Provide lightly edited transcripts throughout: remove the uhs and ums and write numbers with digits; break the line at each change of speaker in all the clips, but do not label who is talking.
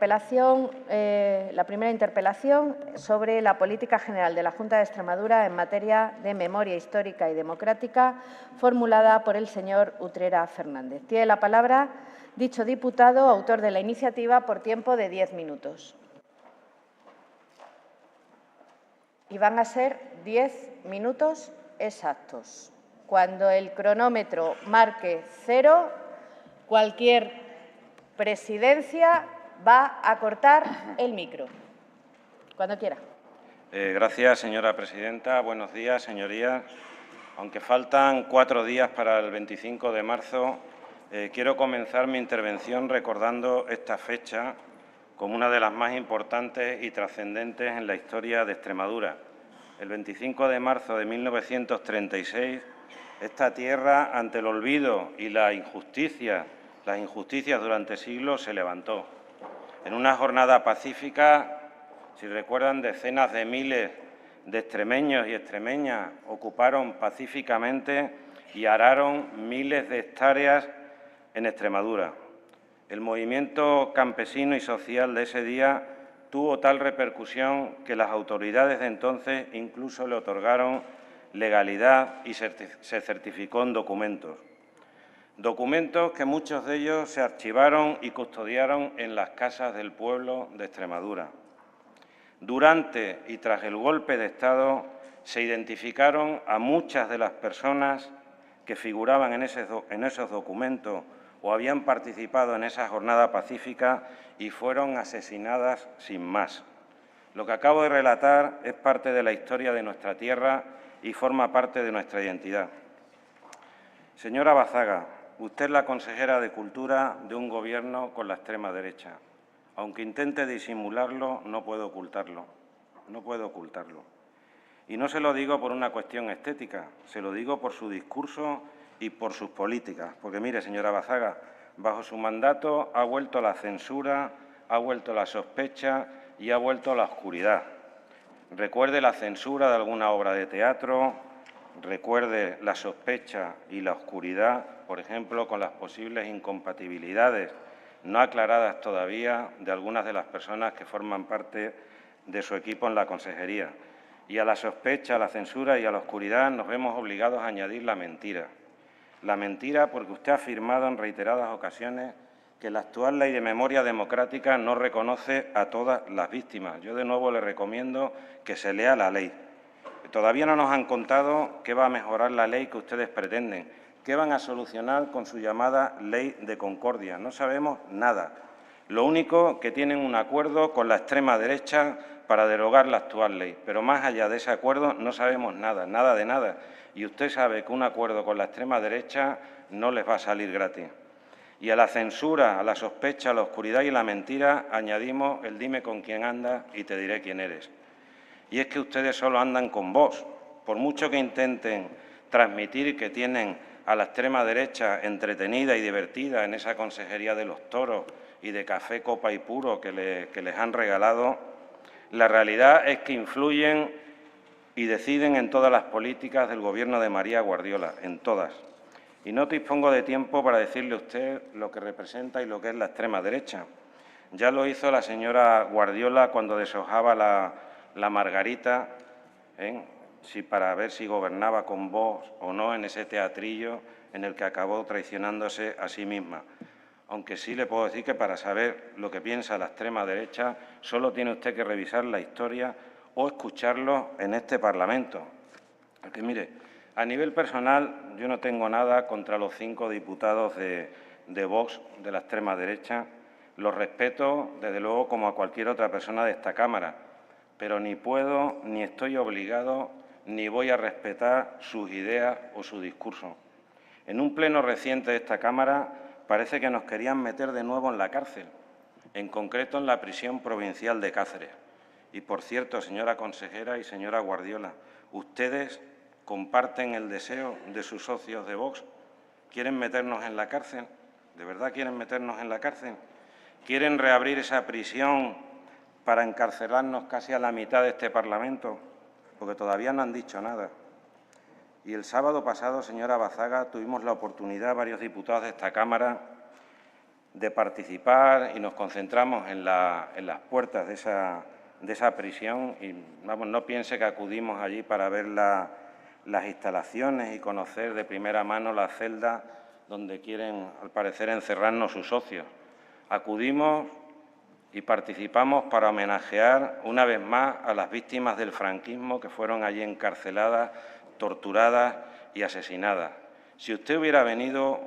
La primera interpelación sobre la política general de la Junta de Extremadura en materia de memoria histórica y democrática, formulada por el señor Utrera Fernández. Tiene la palabra dicho diputado, autor de la iniciativa, por tiempo de 10 minutos. Y van a ser 10 minutos exactos. Cuando el cronómetro marque 0, cualquier presidencia va a cortar el micro. Cuando quiera.
Gracias, señora presidenta. Buenos días, señorías. Aunque faltan 4 días para el 25 de marzo, quiero comenzar mi intervención recordando esta fecha como una de las más importantes y trascendentes en la historia de Extremadura. El 25 de marzo de 1936, esta tierra, ante el olvido y las injusticias durante siglos, se levantó. En una jornada pacífica, si recuerdan, decenas de miles de extremeños y extremeñas ocuparon pacíficamente y araron miles de hectáreas en Extremadura. El movimiento campesino y social de ese día tuvo tal repercusión que las autoridades de entonces incluso le otorgaron legalidad y se certificó en documentos. Documentos que muchos de ellos se archivaron y custodiaron en las casas del pueblo de Extremadura. Durante y tras el golpe de Estado se identificaron a muchas de las personas que figuraban en esos documentos o habían participado en esa jornada pacífica y fueron asesinadas sin más. Lo que acabo de relatar es parte de la historia de nuestra tierra y forma parte de nuestra identidad. Señora Bazaga, usted es la consejera de Cultura de un Gobierno con la extrema derecha. Aunque intente disimularlo, no puedo ocultarlo. No puedo ocultarlo. Y no se lo digo por una cuestión estética, se lo digo por su discurso y por sus políticas. Porque, mire, señora Bazaga, bajo su mandato ha vuelto la censura, ha vuelto la sospecha y ha vuelto la oscuridad. Recuerde la censura de alguna obra de teatro, recuerde la sospecha y la oscuridad, por ejemplo, con las posibles incompatibilidades no aclaradas todavía de algunas de las personas que forman parte de su equipo en la consejería. Y a la sospecha, a la censura y a la oscuridad nos vemos obligados a añadir la mentira. La mentira porque usted ha afirmado en reiteradas ocasiones que la actual Ley de Memoria Democrática no reconoce a todas las víctimas. Yo de nuevo le recomiendo que se lea la ley. Todavía no nos han contado qué va a mejorar la ley que ustedes pretenden, qué van a solucionar con su llamada Ley de Concordia. No sabemos nada. Lo único que tienen un acuerdo con la extrema derecha para derogar la actual ley, pero más allá de ese acuerdo no sabemos nada, nada de nada. Y usted sabe que un acuerdo con la extrema derecha no les va a salir gratis. Y a la censura, a la sospecha, a la oscuridad y a la mentira añadimos el dime con quién andas y te diré quién eres. Y es que ustedes solo andan con Vox. Por mucho que intenten transmitir que tienen a la extrema derecha entretenida y divertida en esa consejería de los toros y de café, copa y puro que les han regalado, la realidad es que influyen y deciden en todas las políticas del Gobierno de María Guardiola, en todas. Y no dispongo de tiempo para decirle a usted lo que representa y lo que es la extrema derecha. Ya lo hizo la señora Guardiola cuando deshojaba la margarita, para ver si gobernaba con Vox o no en ese teatrillo en el que acabó traicionándose a sí misma. Aunque sí le puedo decir que para saber lo que piensa la extrema derecha solo tiene usted que revisar la historia o escucharlo en este Parlamento. Porque, mire, a nivel personal yo no tengo nada contra los 5 diputados de Vox, de la extrema derecha. Los respeto, desde luego, como a cualquier otra persona de esta Cámara, pero ni puedo, ni estoy obligado, ni voy a respetar sus ideas o su discurso. En un pleno reciente de esta Cámara parece que nos querían meter de nuevo en la cárcel, en concreto en la prisión provincial de Cáceres. Y, por cierto, señora consejera y señora Guardiola, ¿ustedes comparten el deseo de sus socios de Vox? ¿Quieren meternos en la cárcel? ¿De verdad quieren meternos en la cárcel? ¿Quieren reabrir esa prisión para encarcelarnos casi a la mitad de este Parlamento? Porque todavía no han dicho nada. Y el sábado pasado, señora Bazaga, tuvimos la oportunidad, varios diputados de esta Cámara, de participar y nos concentramos en las puertas de esa prisión y, vamos, no piense que acudimos allí para ver las instalaciones y conocer de primera mano la celda donde quieren, al parecer, encerrarnos sus socios. Acudimos y participamos para homenajear una vez más a las víctimas del franquismo que fueron allí encarceladas, torturadas y asesinadas. Si usted hubiera venido,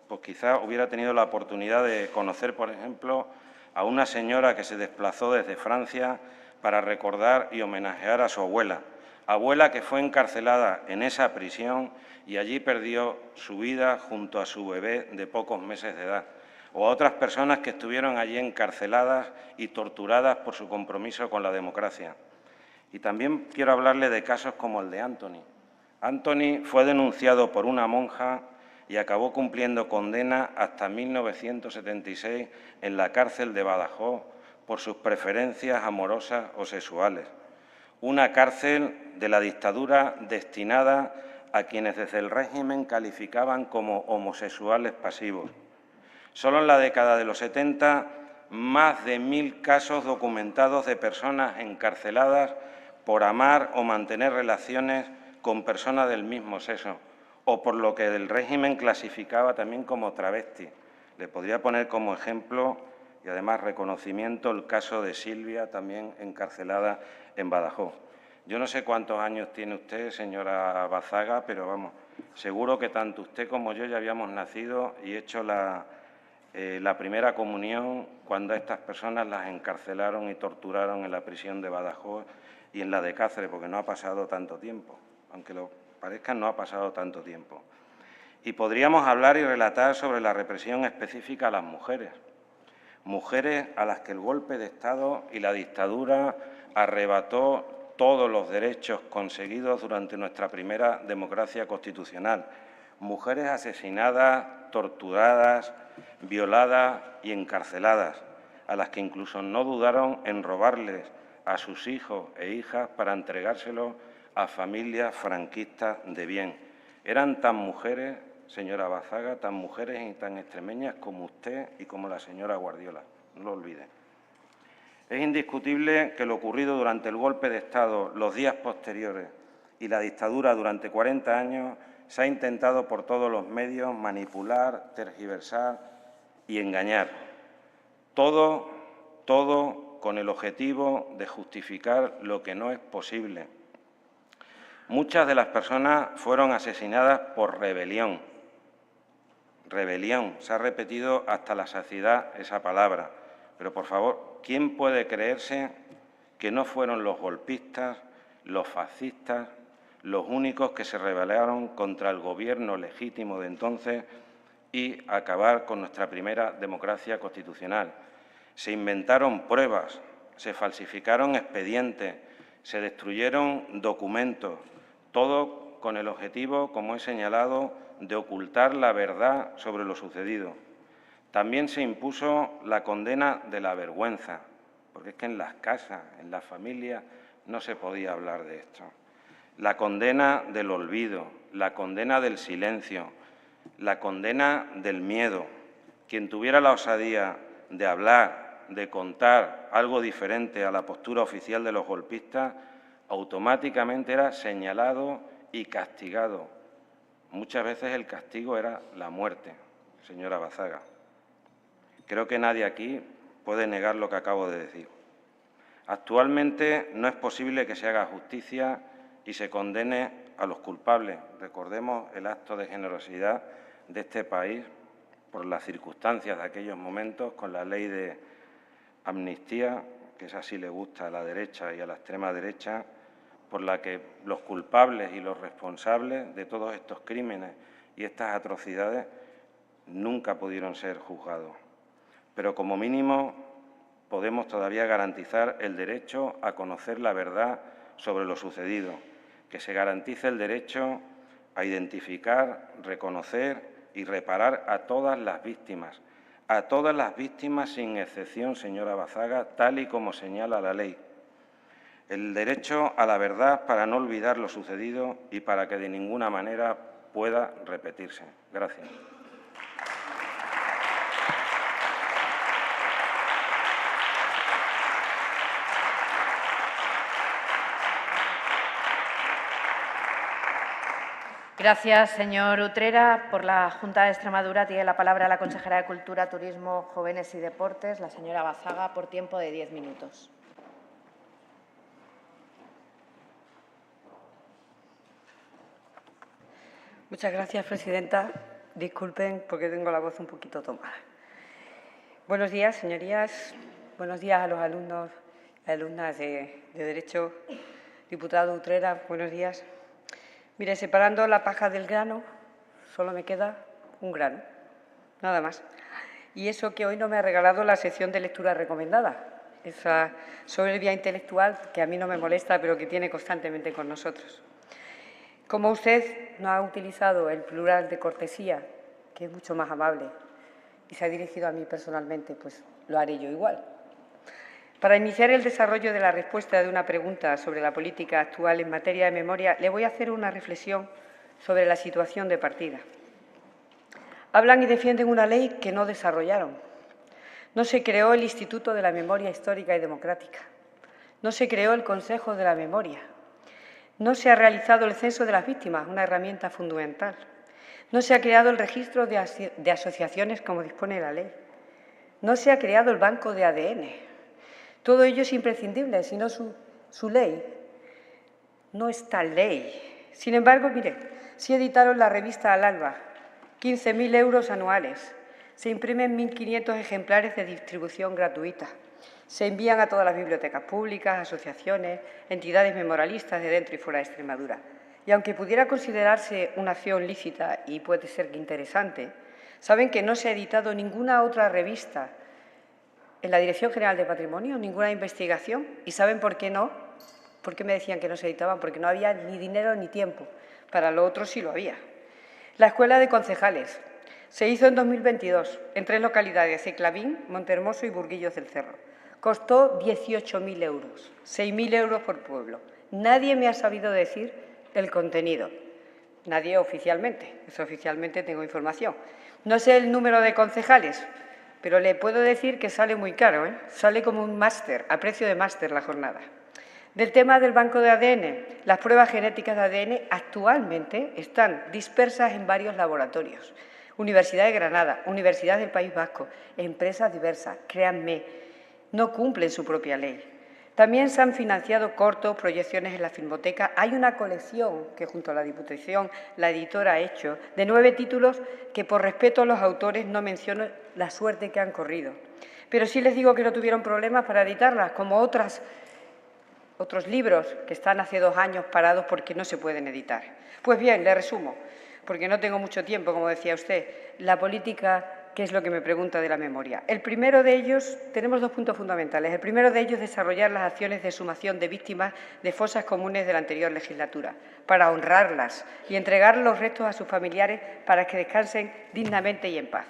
pues quizá hubiera tenido la oportunidad de conocer, por ejemplo, a una señora que se desplazó desde Francia para recordar y homenajear a su abuela que fue encarcelada en esa prisión y allí perdió su vida junto a su bebé de pocos meses de edad, o a otras personas que estuvieron allí encarceladas y torturadas por su compromiso con la democracia. Y también quiero hablarle de casos como el de Antoni. Antoni fue denunciado por una monja y acabó cumpliendo condena hasta 1976 en la cárcel de Badajoz por sus preferencias amorosas o sexuales. Una cárcel de la dictadura destinada a quienes desde el régimen calificaban como homosexuales pasivos. Solo en la década de los 70, más de 1000 casos documentados de personas encarceladas por amar o mantener relaciones con personas del mismo sexo, o por lo que el régimen clasificaba también como travesti. Le podría poner como ejemplo y además reconocimiento el caso de Silvia, también encarcelada en Badajoz. Yo no sé cuántos años tiene usted, señora Bazaga, pero vamos, seguro que tanto usted como yo ya habíamos nacido y hecho la primera comunión cuando a estas personas las encarcelaron y torturaron en la prisión de Badajoz y en la de Cáceres, porque no ha pasado tanto tiempo. Aunque lo parezca, no ha pasado tanto tiempo. Y podríamos hablar y relatar sobre la represión específica a las mujeres. Mujeres a las que el golpe de Estado y la dictadura arrebató todos los derechos conseguidos durante nuestra primera democracia constitucional. Mujeres asesinadas, torturadas, violadas y encarceladas, a las que incluso no dudaron en robarles a sus hijos e hijas para entregárselos a familias franquistas de bien. Eran tan mujeres, señora Bazaga, tan mujeres y tan extremeñas como usted y como la señora Guardiola, no lo olvide. Es indiscutible que lo ocurrido durante el golpe de Estado, los días posteriores y la dictadura durante 40 años se ha intentado por todos los medios manipular, tergiversar y engañar. Todo con el objetivo de justificar lo que no es posible. Muchas de las personas fueron asesinadas por rebelión. Rebelión, se ha repetido hasta la saciedad esa palabra. Pero, por favor, ¿quién puede creerse que no fueron los golpistas, los fascistas, los únicos que se rebelaron contra el gobierno legítimo de entonces y acabar con nuestra primera democracia constitucional? Se inventaron pruebas, se falsificaron expedientes, se destruyeron documentos, todo con el objetivo, como he señalado, de ocultar la verdad sobre lo sucedido. También se impuso la condena de la vergüenza, porque es que en las casas, en las familias, no se podía hablar de esto. La condena del olvido, la condena del silencio, la condena del miedo. Quien tuviera la osadía de hablar, de contar algo diferente a la postura oficial de los golpistas, automáticamente era señalado y castigado. Muchas veces el castigo era la muerte, señora Bazaga. Creo que nadie aquí puede negar lo que acabo de decir. Actualmente no es posible que se haga justicia y se condene a los culpables. Recordemos el acto de generosidad de este país por las circunstancias de aquellos momentos con la ley de amnistía, que esa sí le gusta a la derecha y a la extrema derecha, por la que los culpables y los responsables de todos estos crímenes y estas atrocidades nunca pudieron ser juzgados. Pero como mínimo podemos todavía garantizar el derecho a conocer la verdad sobre lo sucedido, que se garantice el derecho a identificar, reconocer y reparar a todas las víctimas sin excepción, señora Bazaga, tal y como señala la ley. El derecho a la verdad para no olvidar lo sucedido y para que de ninguna manera pueda repetirse. Gracias.
Gracias, señor Utrera. Por la Junta de Extremadura tiene la palabra la consejera de Cultura, Turismo, Jóvenes y Deportes, la señora Bazaga, por tiempo de 10 minutos.
Muchas gracias, presidenta. Disculpen porque tengo la voz un poquito tomada. Buenos días, señorías. Buenos días a los alumnos y alumnas de Derecho. Diputado Utrera, buenos días. Mire, separando la paja del grano, solo me queda un grano, nada más. Y eso que hoy no me ha regalado la sección de lectura recomendada, esa soberbia intelectual que a mí no me molesta, pero que tiene constantemente con nosotros. Como usted no ha utilizado el plural de cortesía, que es mucho más amable, y se ha dirigido a mí personalmente, pues lo haré yo igual. Para iniciar el desarrollo de la respuesta de una pregunta sobre la política actual en materia de memoria, le voy a hacer una reflexión sobre la situación de partida. Hablan y defienden una ley que no desarrollaron. No se creó el Instituto de la Memoria Histórica y Democrática. No se creó el Consejo de la Memoria. No se ha realizado el censo de las víctimas, una herramienta fundamental. No se ha creado el registro de asociaciones como dispone la ley. No se ha creado el banco de ADN. Todo ello es imprescindible, si no su ley no es tal ley. Sin embargo, mire, sí editaron la revista Al Alba, 15.000 euros anuales, se imprimen 1.500 ejemplares de distribución gratuita, se envían a todas las bibliotecas públicas, asociaciones, entidades memorialistas de dentro y fuera de Extremadura. Y aunque pudiera considerarse una acción lícita y puede ser interesante, saben que no se ha editado ninguna otra revista en la Dirección General de Patrimonio, ninguna investigación. ¿Y saben por qué no? ¿Por qué me decían que no se editaban? Porque no había ni dinero ni tiempo. Para lo otro sí lo había. La Escuela de Concejales se hizo en 2022 en 3 localidades, Eclavín, Montehermoso y Burguillos del Cerro. Costó 18.000 euros, 6.000 euros por pueblo. Nadie me ha sabido decir el contenido. Nadie oficialmente. Eso oficialmente tengo información. No sé el número de concejales, pero le puedo decir que sale muy caro, ¿eh? Sale como un máster, a precio de máster la jornada. Del tema del banco de ADN, las pruebas genéticas de ADN actualmente están dispersas en varios laboratorios. Universidad de Granada, Universidad del País Vasco, empresas diversas, créanme, no cumplen su propia ley. También se han financiado cortos, proyecciones en la Filmoteca. Hay una colección que junto a la Diputación la editora ha hecho de 9 títulos que por respeto a los autores no menciono la suerte que han corrido. Pero sí les digo que no tuvieron problemas para editarlas, como otros libros que están hace 2 años parados porque no se pueden editar. Pues bien, le resumo, porque no tengo mucho tiempo, como decía usted, la política. ¿Qué es lo que me pregunta de la memoria? El primero de ellos, tenemos 2 puntos fundamentales. El primero de ellos, desarrollar las acciones de exhumación de víctimas de fosas comunes de la anterior legislatura, para honrarlas y entregar los restos a sus familiares para que descansen dignamente y en paz.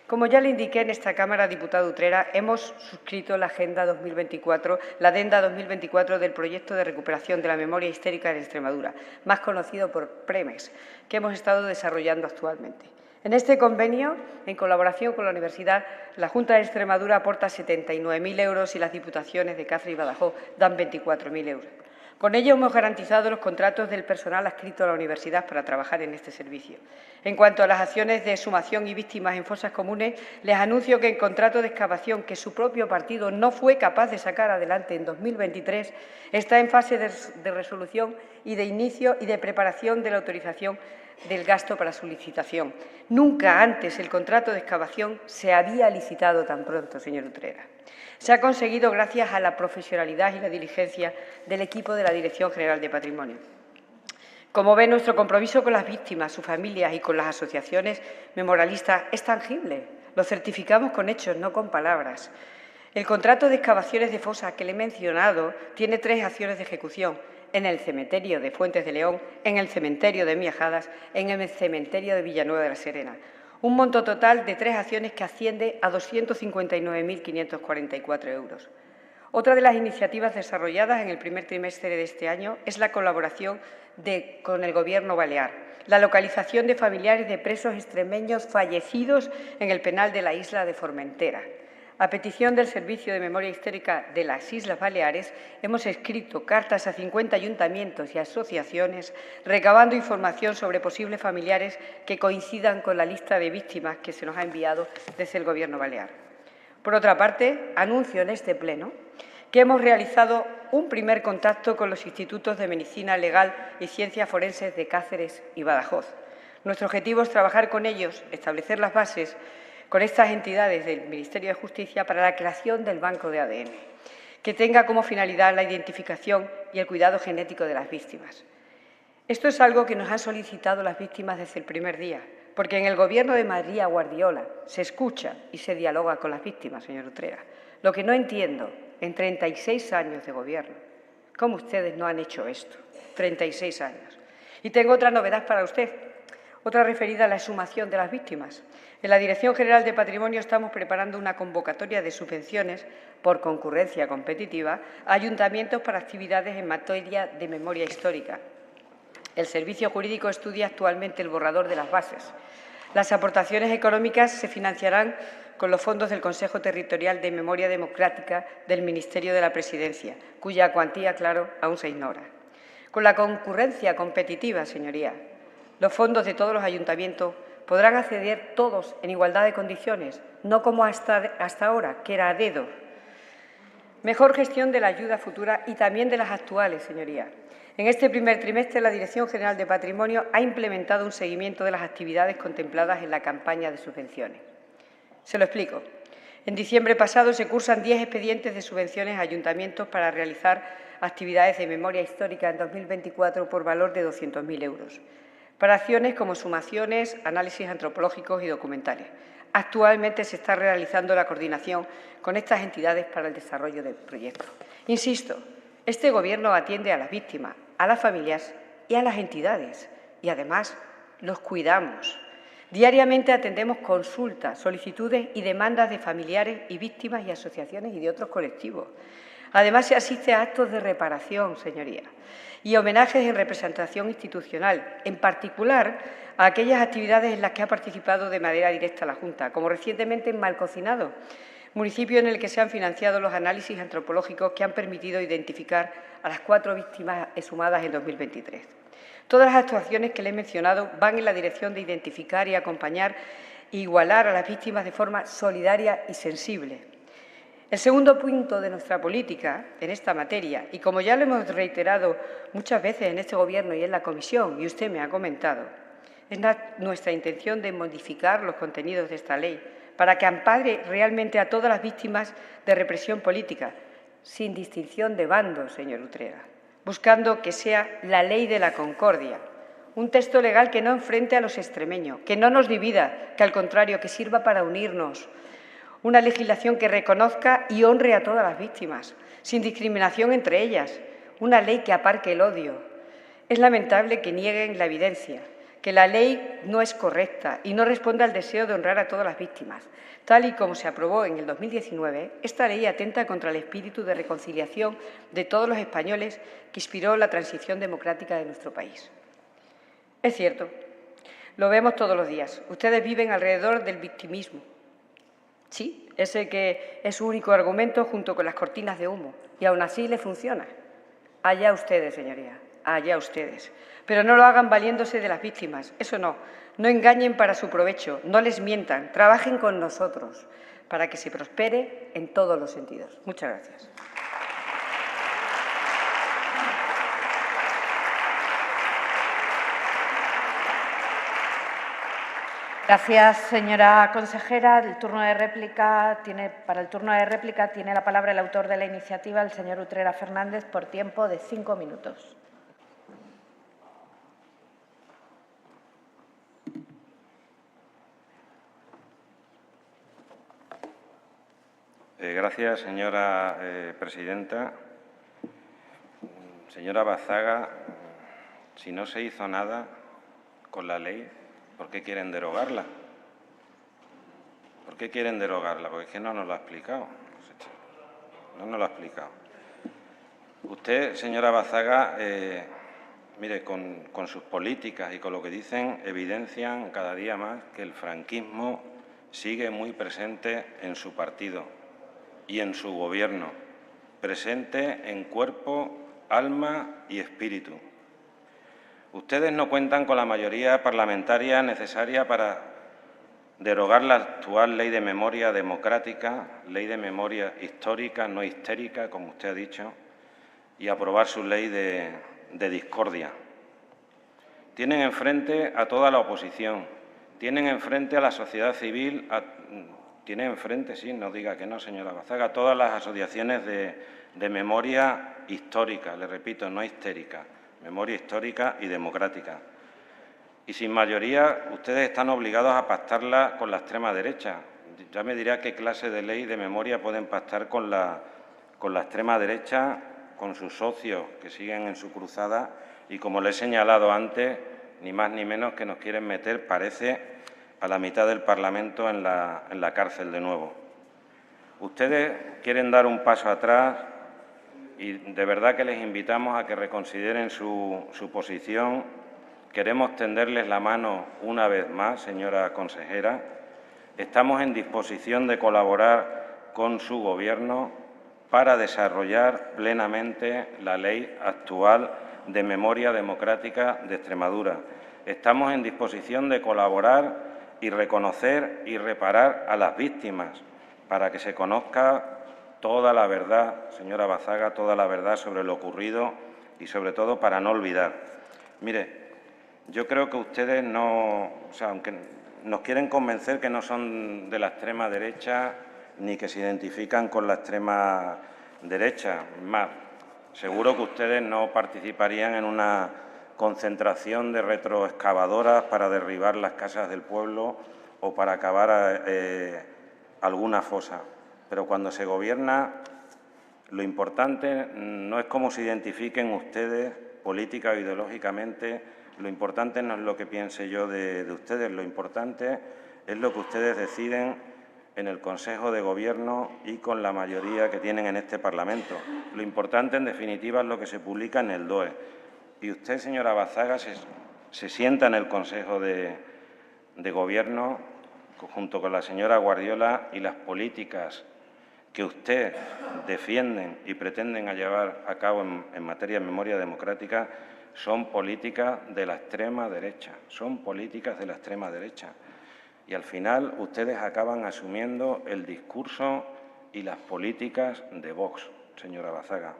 Como ya le indiqué en esta Cámara, diputado Utrera, hemos suscrito la Agenda 2024, la Adenda 2024 del Proyecto de Recuperación de la Memoria Histórica en Extremadura, más conocido por PREMES, que hemos estado desarrollando actualmente. En este convenio, en colaboración con la Universidad, la Junta de Extremadura aporta 79.000 euros y las diputaciones de Cáceres y Badajoz dan 24.000 euros. Con ello hemos garantizado los contratos del personal adscrito a la universidad para trabajar en este servicio. En cuanto a las acciones de exhumación y víctimas en fosas comunes, les anuncio que el contrato de excavación que su propio partido no fue capaz de sacar adelante en 2023 está en fase de resolución y de inicio y de preparación de la autorización del gasto para su licitación. Nunca antes el contrato de excavación se había licitado tan pronto, señor Utrera. Se ha conseguido gracias a la profesionalidad y la diligencia del equipo de la Dirección General de Patrimonio. Como ve, nuestro compromiso con las víctimas, sus familias y con las asociaciones memorialistas es tangible. Lo certificamos con hechos, no con palabras. El contrato de excavaciones de fosas que le he mencionado tiene 3 acciones de ejecución: en el cementerio de Fuentes de León, en el cementerio de Miajadas, en el cementerio de Villanueva de la Serena. Un monto total de 3 acciones que asciende a 259.544 euros. Otra de las iniciativas desarrolladas en el primer trimestre de este año es la colaboración con el Gobierno balear, la localización de familiares de presos extremeños fallecidos en el penal de la isla de Formentera. A petición del Servicio de Memoria Histórica de las Islas Baleares, hemos escrito cartas a 50 ayuntamientos y asociaciones recabando información sobre posibles familiares que coincidan con la lista de víctimas que se nos ha enviado desde el Gobierno balear. Por otra parte, anuncio en este Pleno que hemos realizado un primer contacto con los institutos de Medicina Legal y Ciencias Forenses de Cáceres y Badajoz. Nuestro objetivo es trabajar con ellos, establecer las bases con estas entidades del Ministerio de Justicia para la creación del banco de ADN, que tenga como finalidad la identificación y el cuidado genético de las víctimas. Esto es algo que nos han solicitado las víctimas desde el primer día, porque en el Gobierno de María Guardiola se escucha y se dialoga con las víctimas, señor Utrera. Lo que no entiendo, en 36 años de Gobierno, ¿cómo ustedes no han hecho esto? 36 años. Y tengo otra novedad para usted, otra referida a la exhumación de las víctimas. En la Dirección General de Patrimonio estamos preparando una convocatoria de subvenciones por concurrencia competitiva a ayuntamientos para actividades en materia de memoria histórica. El Servicio Jurídico estudia actualmente el borrador de las bases. Las aportaciones económicas se financiarán con los fondos del Consejo Territorial de Memoria Democrática del Ministerio de la Presidencia, cuya cuantía, claro, aún se ignora. Con la concurrencia competitiva, señoría, los fondos de todos los ayuntamientos podrán acceder todos en igualdad de condiciones, no como hasta ahora, que era a dedo. Mejor gestión de la ayuda futura y también de las actuales, señoría. En este primer trimestre, la Dirección General de Patrimonio ha implementado un seguimiento de las actividades contempladas en la campaña de subvenciones. Se lo explico. En diciembre pasado se cursan 10 expedientes de subvenciones a ayuntamientos para realizar actividades de memoria histórica en 2024 por valor de 200.000 euros, para acciones como sumaciones, análisis antropológicos y documentales. Actualmente se está realizando la coordinación con estas entidades para el desarrollo del proyecto. Insisto, este Gobierno atiende a las víctimas, a las familias y a las entidades, y además los cuidamos. Diariamente atendemos consultas, solicitudes y demandas de familiares y víctimas y asociaciones y de otros colectivos. Además, se asiste a actos de reparación, señoría, y homenajes en representación institucional, en particular a aquellas actividades en las que ha participado de manera directa la Junta, como recientemente en Malcocinado, municipio en el que se han financiado los análisis antropológicos que han permitido identificar a las 4 víctimas exhumadas en 2023. Todas las actuaciones que le he mencionado van en la dirección de identificar y acompañar e igualar a las víctimas de forma solidaria y sensible. El segundo punto de nuestra política en esta materia, y como ya lo hemos reiterado muchas veces en este Gobierno y en la Comisión, y usted me ha comentado, es nuestra intención de modificar los contenidos de esta ley para que ampare realmente a todas las víctimas de represión política, sin distinción de bandos, señor Utrera, buscando que sea la ley de la concordia, un texto legal que no enfrente a los extremeños, que no nos divida, que al contrario, que sirva para unirnos, una legislación que reconozca y honre a todas las víctimas, sin discriminación entre ellas, una ley que aparque el odio. Es lamentable que nieguen la evidencia, que la ley no es correcta y no responde al deseo de honrar a todas las víctimas. Tal y como se aprobó en el 2019, esta ley atenta contra el espíritu de reconciliación de todos los españoles que inspiró la transición democrática de nuestro país. Es cierto, lo vemos todos los días. Ustedes viven alrededor del victimismo. Sí, ese que es su único argumento junto con las cortinas de humo, y aún así le funciona. Allá ustedes, señoría, allá ustedes. Pero no lo hagan valiéndose de las víctimas, eso no. No engañen para su provecho, no les mientan, trabajen con nosotros para que se prospere en todos los sentidos. Muchas gracias.
Gracias, señora consejera. Para el turno de réplica tiene la palabra el autor de la iniciativa, el señor Utrera Fernández, por tiempo de 5 minutos.
Gracias, señora presidenta. Señora Bazaga, si no se hizo nada con la ley, ¿por qué quieren derogarla? ¿Por qué quieren derogarla? Porque es que no nos lo ha explicado. No nos lo ha explicado. Usted, señora Bazaga, mire, con sus políticas y con lo que dicen, evidencian cada día más que el franquismo sigue muy presente en su partido. y en su Gobierno, presente en cuerpo, alma y espíritu. Ustedes no cuentan con la mayoría parlamentaria necesaria para derogar la actual Ley de Memoria Democrática, Ley de Memoria Histórica, no histérica, como usted ha dicho, y aprobar su ley de discordia. Tienen enfrente a toda la oposición, tienen enfrente a la sociedad civil, tienen enfrente, sí, no diga que no, señora Bazaga, a todas las asociaciones de memoria histórica, le repito, no histérica, memoria histórica y democrática. Y sin mayoría, ustedes están obligados a pactarla con la extrema derecha. Ya me dirá qué clase de ley de memoria pueden pactar con la extrema derecha, con sus socios que siguen en su cruzada y, como le he señalado antes, ni más ni menos que nos quieren meter, parece, a la mitad del Parlamento en la cárcel de nuevo. Ustedes quieren dar un paso atrás y de verdad que les invitamos a que reconsideren su posición. Queremos tenderles la mano una vez más, señora consejera. Estamos en disposición de colaborar con su Gobierno para desarrollar plenamente la ley actual de memoria democrática de Extremadura. Estamos en disposición de colaborar y reconocer y reparar a las víctimas para que se conozca toda la verdad, señora Bazaga, toda la verdad sobre lo ocurrido y, sobre todo, para no olvidar. Mire, yo creo que ustedes aunque nos quieren convencer que no son de la extrema derecha ni que se identifican con la extrema derecha, más, seguro que ustedes no participarían en una concentración de retroexcavadoras para derribar las casas del pueblo o para cavar alguna fosa. Pero cuando se gobierna, lo importante no es cómo se identifiquen ustedes política o ideológicamente, lo importante no es lo que piense yo de ustedes, lo importante es lo que ustedes deciden en el Consejo de Gobierno y con la mayoría que tienen en este Parlamento. Lo importante, en definitiva, es lo que se publica en el DOE. Y usted, señora Bazaga, se sienta en el Consejo de Gobierno junto con la señora Guardiola y las políticas que usted defienden y pretenden llevar a cabo en materia de memoria democrática son políticas de la extrema derecha, son políticas de la extrema derecha. Y al final ustedes acaban asumiendo el discurso y las políticas de Vox, señora Bazaga.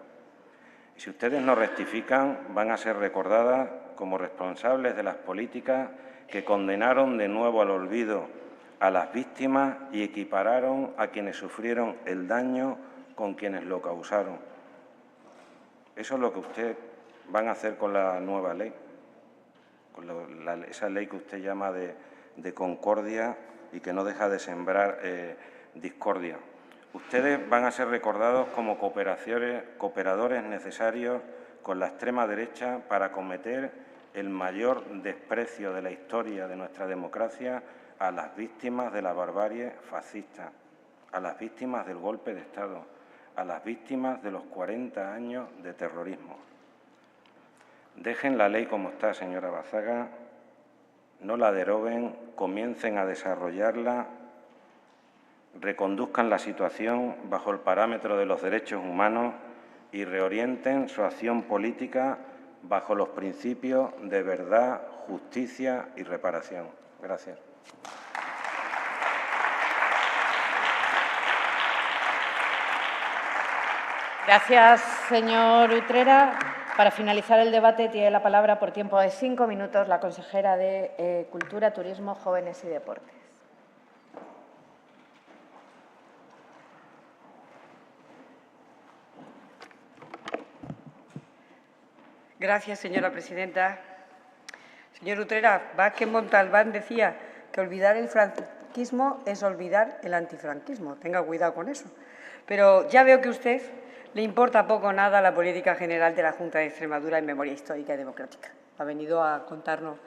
Y si ustedes no rectifican, van a ser recordadas como responsables de las políticas que condenaron de nuevo al olvido a las víctimas y equipararon a quienes sufrieron el daño con quienes lo causaron. Eso es lo que ustedes van a hacer con la nueva ley, con esa ley que usted llama de concordia y que no deja de sembrar discordia. Ustedes van a ser recordados como cooperadores necesarios con la extrema derecha para cometer el mayor desprecio de la historia de nuestra democracia a las víctimas de la barbarie fascista, a las víctimas del golpe de Estado, a las víctimas de los 40 años de terrorismo. Dejen la ley como está, señora Bazaga, no la deroguen, comiencen a desarrollarla, reconduzcan la situación bajo el parámetro de los derechos humanos y reorienten su acción política bajo los principios de verdad, justicia y reparación. Gracias.
Gracias, señor Utrera. Para finalizar el debate, tiene la palabra por tiempo de 5 minutos la consejera de Cultura, Turismo, Jóvenes y Deportes.
Gracias, señora presidenta. Señor Utrera, Vázquez Montalbán decía que olvidar el franquismo es olvidar el antifranquismo. Tenga cuidado con eso. Pero ya veo que a usted le importa poco o nada la política general de la Junta de Extremadura en memoria histórica y democrática. Ha venido a contarnos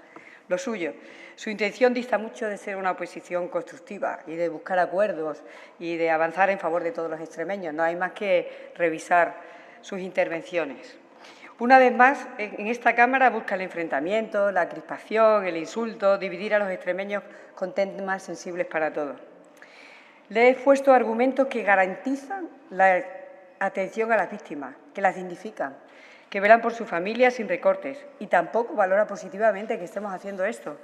lo suyo. Su intención dista mucho de ser una oposición constructiva y de buscar acuerdos y de avanzar en favor de todos los extremeños. No hay más que revisar sus intervenciones. Una vez más, en esta Cámara busca el enfrentamiento, la crispación, el insulto, dividir a los extremeños con temas sensibles para todos. Le he puesto argumentos que garantizan la atención a las víctimas, que las dignifican, que velan por su familia sin recortes y tampoco valora positivamente que estemos haciendo esto.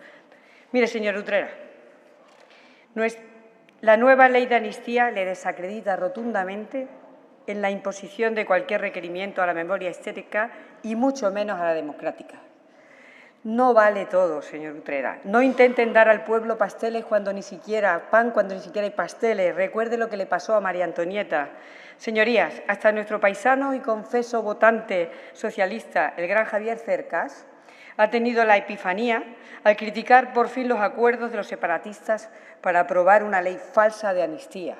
Mire, señor Utrera, la nueva ley de amnistía le desacredita rotundamente en la imposición de cualquier requerimiento a la memoria histórica y mucho menos a la democrática. No vale todo, señor Utrera. No intenten dar al pueblo pasteles cuando ni siquiera hay pasteles. Recuerde lo que le pasó a María Antonieta. Señorías, hasta nuestro paisano y confeso votante socialista, el gran Javier Cercas, ha tenido la epifanía al criticar por fin los acuerdos de los separatistas para aprobar una ley falsa de amnistía.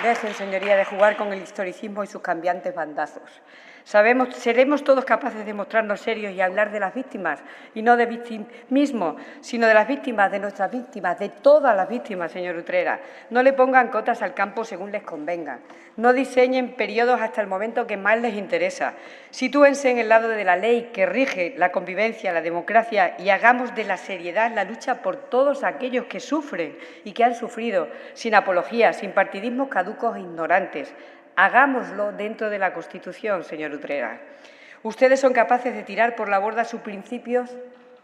Dejen, señoría, de jugar con el historicismo y sus cambiantes bandazos. Seremos todos capaces de mostrarnos serios y hablar de las víctimas, y no de victimismo, sino de las víctimas, de nuestras víctimas, de todas las víctimas, señor Utrera. No le pongan cotas al campo según les convenga. No diseñen periodos hasta el momento que más les interesa. Sitúense en el lado de la ley que rige la convivencia, la democracia, y hagamos de la seriedad la lucha por todos aquellos que sufren y que han sufrido, sin apologías, sin partidismos caducos e ignorantes. Hagámoslo dentro de la Constitución, señor Utrera. Ustedes son capaces de tirar por la borda sus principios,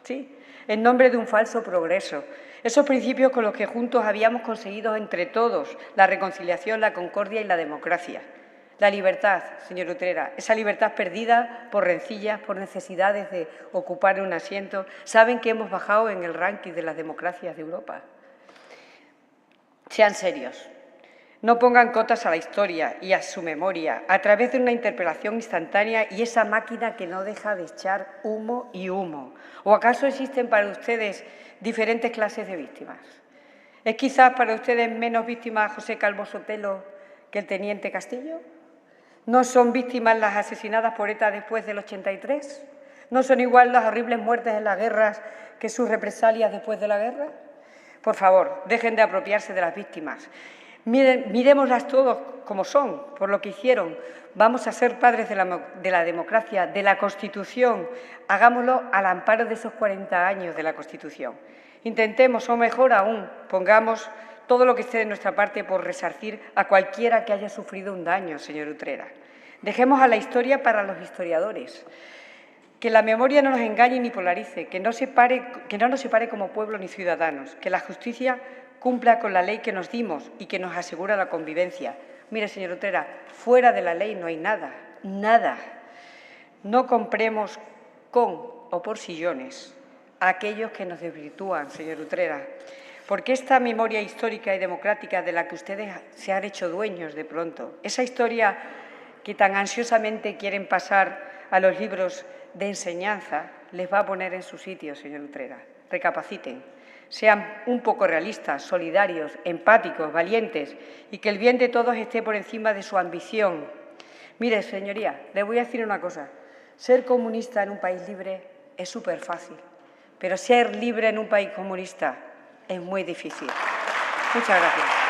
sí, en nombre de un falso progreso. Esos principios con los que juntos habíamos conseguido entre todos la reconciliación, la concordia y la democracia. La libertad, señor Utrera, esa libertad perdida por rencillas, por necesidades de ocupar un asiento. Saben que hemos bajado en el ranking de las democracias de Europa. Sean serios. No pongan cotas a la historia y a su memoria a través de una interpelación instantánea y esa máquina que no deja de echar humo y humo. ¿O acaso existen para ustedes diferentes clases de víctimas? ¿Es quizás para ustedes menos víctimas José Calvo Sotelo que el teniente Castillo? ¿No son víctimas las asesinadas por ETA después del 83? ¿No son igual las horribles muertes en las guerras que sus represalias después de la guerra? Por favor, dejen de apropiarse de las víctimas. Mirémoslas todos como son, por lo que hicieron. Vamos a ser padres de la democracia, de la Constitución. Hagámoslo al amparo de esos 40 años de la Constitución. Intentemos, o mejor aún, pongamos todo lo que esté de nuestra parte por resarcir a cualquiera que haya sufrido un daño, señor Utrera. Dejemos a la historia para los historiadores. Que la memoria no nos engañe ni polarice, que no nos separe como pueblo ni ciudadanos, que la justicia cumpla con la ley que nos dimos y que nos asegura la convivencia. Mire, señor Utrera, fuera de la ley no hay nada, nada. No compremos con o por sillones a aquellos que nos desvirtúan, señor Utrera, porque esta memoria histórica y democrática de la que ustedes se han hecho dueños de pronto, esa historia que tan ansiosamente quieren pasar a los libros de enseñanza, les va a poner en su sitio, señor Utrera. Recapaciten. Sean un poco realistas, solidarios, empáticos, valientes y que el bien de todos esté por encima de su ambición. Mire, señoría, le voy a decir una cosa. Ser comunista en un país libre es súper fácil, pero ser libre en un país comunista es muy difícil. Muchas gracias.